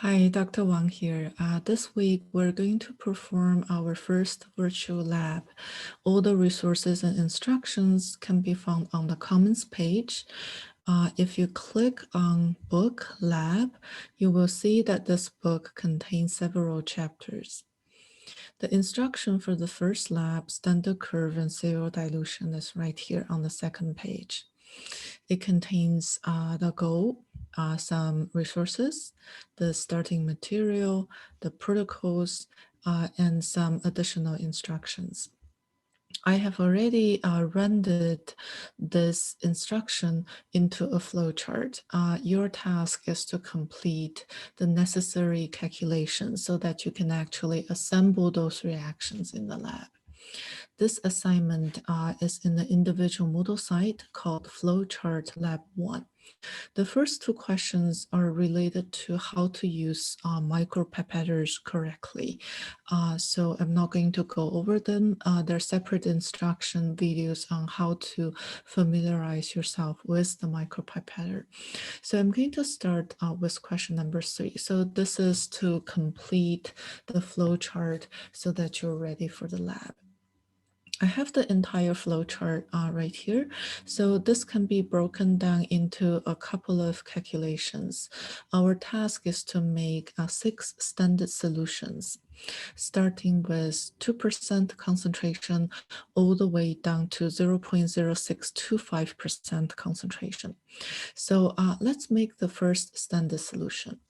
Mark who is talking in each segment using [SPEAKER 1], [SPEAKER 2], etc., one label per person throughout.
[SPEAKER 1] Hi, Dr. Wang here. This week, we're going to perform our first virtual lab. All the resources and instructions can be found on the Commons page. If you click on Book Lab, you will see that this book contains several chapters. The instruction for the first lab, standard curve and serial dilution, is right here on the second page. It contains the goal, some resources, the starting material, the protocols, and some additional instructions. I have already rendered this instruction into a flowchart. Your task is to complete the necessary calculations so that you can actually assemble those reactions in the lab. This assignment is in the individual Moodle site called Flowchart Lab 1. The first two questions are related to how to use micropipetters correctly. So I'm not going to go over them. There are separate instruction videos on how to familiarize yourself with the micropipetter. So I'm going to start with question number 3. So this is to complete the flowchart so that you're ready for the lab. I have the entire flowchart right here. So this can be broken down into a couple of calculations. Our task is to make 6 standard solutions, starting with 2% concentration all the way down to 0.0625% concentration. So let's make the first standard solution.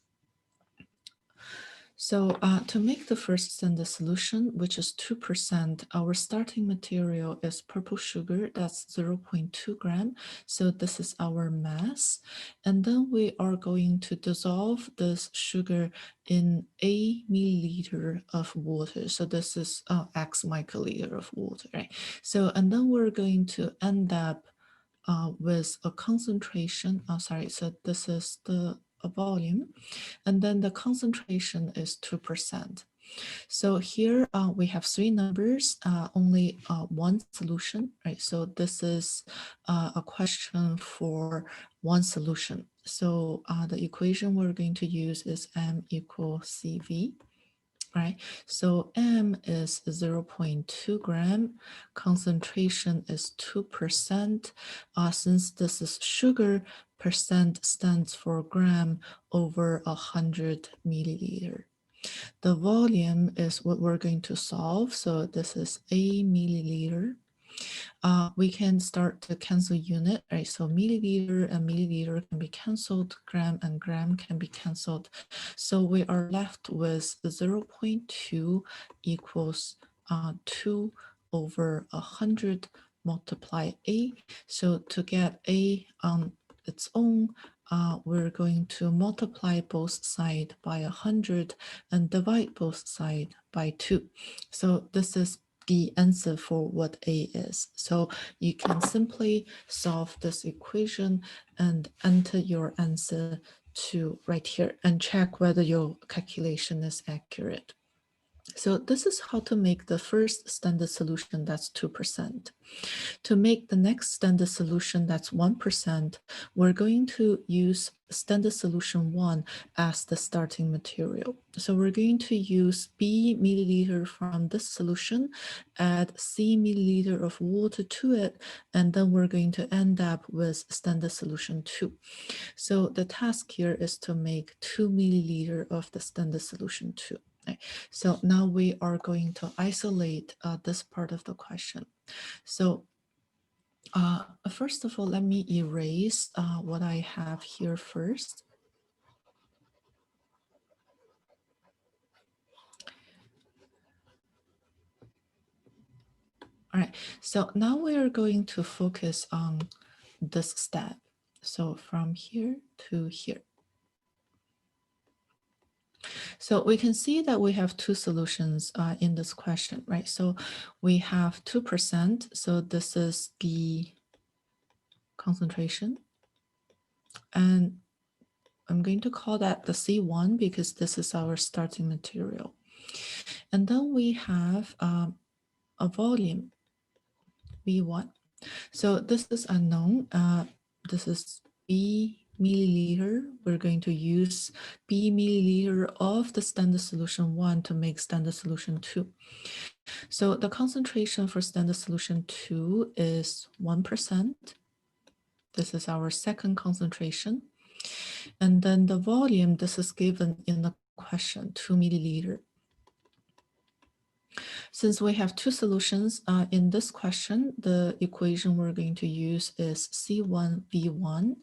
[SPEAKER 1] So to make the first standard solution, which is 2%, our starting material is purple sugar, that's 0.2 gram. So this is our mass. And then we are going to dissolve this sugar in a milliliter of water. So this is X microliter of water, right? So, and then we're going to end up with a concentration, so this is the volume, and then the concentration is 2%. So here we have 3 numbers, only one solution, right? So this is a question for one solution. So the equation we're going to use is M equals CV. Right, so M is 0.2 gram, concentration is 2%. Since this is sugar, percent stands for gram over 100 milliliter. The volume is what we're going to solve, so this is a milliliter. We can start to cancel unit, right? So milliliter and milliliter can be canceled, gram and gram can be canceled. So we are left with 0.2 equals 2 over 100 multiply A. So to get A on its own, we're going to multiply both sides by 100 and divide both sides by 2. So this is the answer for what A is. So you can simply solve this equation and enter your answer to right here and check whether your calculation is accurate. So this is how to make the first standard solution, that's 2%. To make the next standard solution, that's 1%, we're going to use standard solution 1 as the starting material. So we're going to use B milliliter from this solution, add C milliliter of water to it, and then we're going to end up with standard solution 2. So the task here is to make 2 milliliter of the standard solution 2. Right. So now we are going to isolate this part of the question. So first of all, let me erase what I have here first. All right, so now we are going to focus on this step. So from here to here. So we can see that we have 2 solutions in this question, right? So we have 2%. So this is the concentration. And I'm going to call that the C1 because this is our starting material. And then we have a volume, V1. So this is unknown. This is B milliliter, we're going to use B milliliter of the standard solution 1 to make standard solution 2. So the concentration for standard solution 2 is 1%. This is our second concentration. And then the volume, this is given in the question, 2 milliliter. Since we have two solutions in this question, the equation we're going to use is C1V1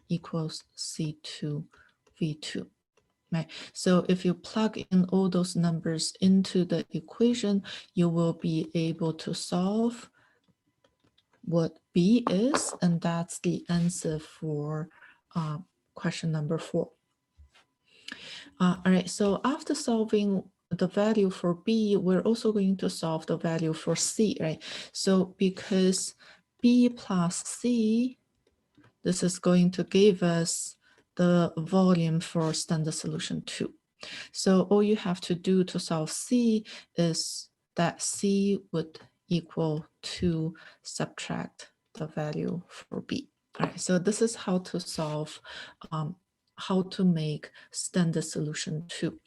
[SPEAKER 1] equals C2V2. Right. So if you plug in all those numbers into the equation, you will be able to solve what B is, and that's the answer for question number 4. All right, so after solving the value for B, we're also going to solve the value for C, right? So because B plus C, this is going to give us the volume for standard solution 2. So all you have to do to solve C is that C would equal to subtract the value for B. All right, so this is how to solve, how to make standard solution 2.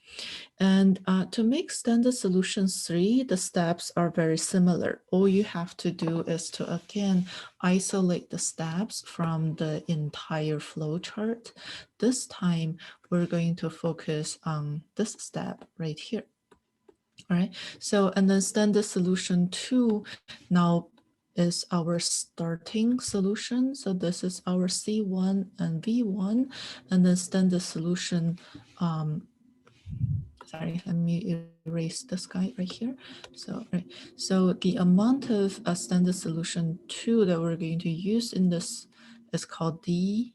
[SPEAKER 1] And to make standard solution 3, the steps are very similar. All you have to do is to, again, isolate the steps from the entire flowchart. This time, we're going to focus on this step right here. All right, so, and then standard solution 2 now is our starting solution. So this is our C1 and V1, and then standard solution, sorry, let me erase this guy right here. So, right, so the amount of standard solution 2 that we're going to use in this is called D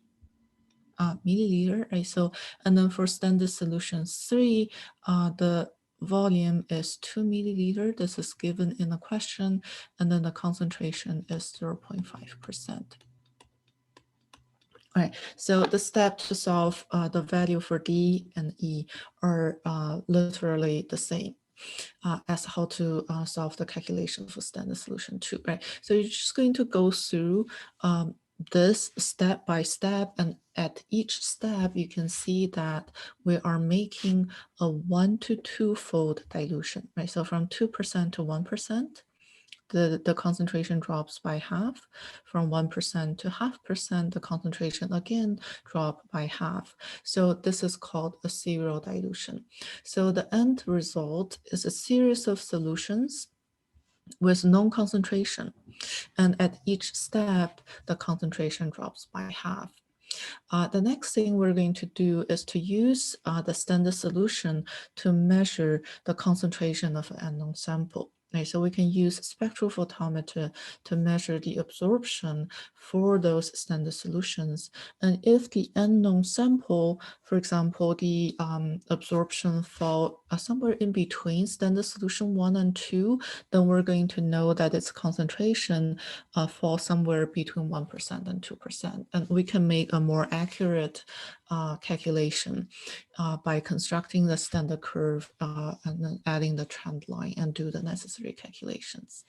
[SPEAKER 1] milliliter, right? So, and then for standard solution 3, the volume is 2 milliliter. This is given in the question, and then the concentration is 0.5%. All right, so the steps to solve the value for D and E are literally the same as how to solve the calculation for standard solution 2, right? So you're just going to go through this step by step, and at each step, you can see that we are making a 1 to 2-fold dilution, right? So from 2% to 1%. The concentration drops by half. From 1% to 0.5%, the concentration again drop by half. So this is called a serial dilution. So the end result is a series of solutions with known concentration. And at each step, the concentration drops by half. The next thing we're going to do is to use the standard solution to measure the concentration of an unknown sample. Right, so we can use spectrophotometer to measure the absorption for those standard solutions. And if the unknown sample, for example, the absorption fall somewhere in between standard solution 1 and 2, then we're going to know that its concentration falls somewhere between 1% and 2%. And we can make a more accurate calculation by constructing the standard curve and then adding the trend line and do the necessary calculations.